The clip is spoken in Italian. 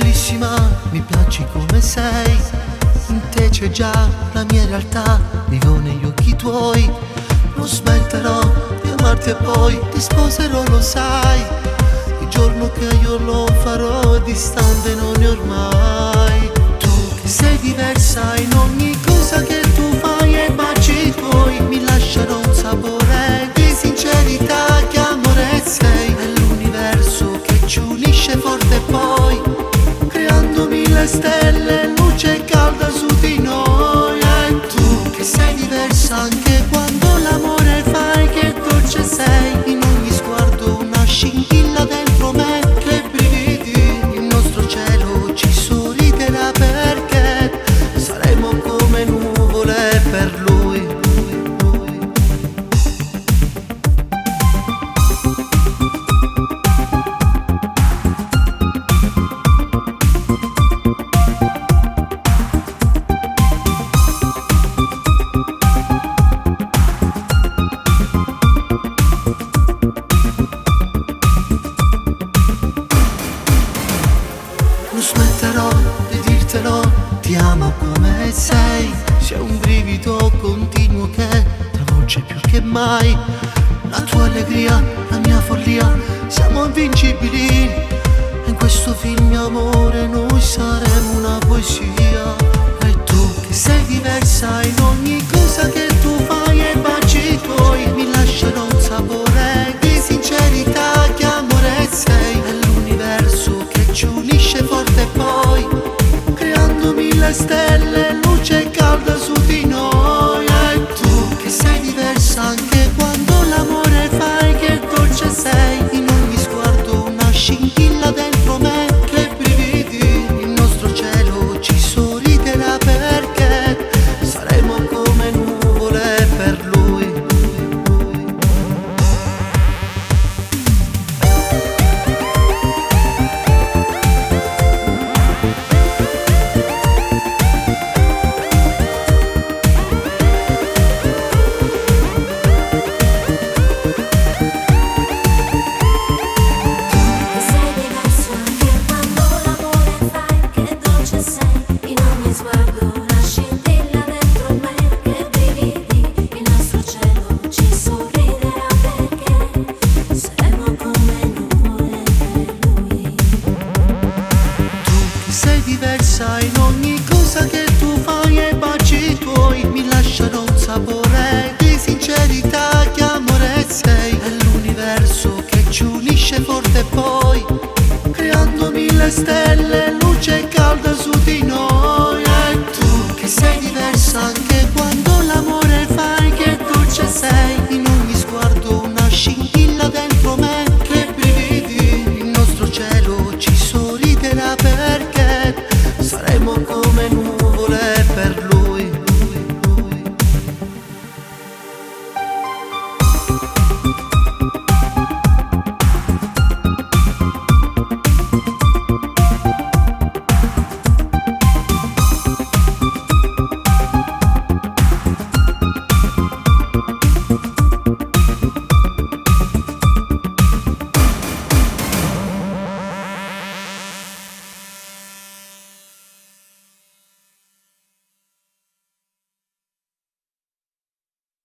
bellissima, mi piaci come sei. In te c'è già la mia realtà, vivo negli occhi tuoi. Non smetterò di amarti e poi ti sposerò, lo sai. Il giorno che io lo farò è distante, non è ormai. Tu che sei diversa in ogni cosa che tu fai e baci tuoi mi lascerò un sapore di sincerità che amore sei. È l'universo che ci unisce forte poi, creando mille stelle, luce calda su di noi. E tu che sei diversa anche quando l'amore fai, che dolce sei. In ogni sguardo una scintilla dentro me, che brividi. Il nostro cielo ci sorriderà perché saremo come nuvole per lui. Non smetterò di dirtelo, ti amo come sei. C'è un brivido continuo che travolge più che mai. La tua allegria, la mia follia, siamo invincibili. In questo film, amore, noi saremo una poesia. E tu che sei diversa in ogni cosa che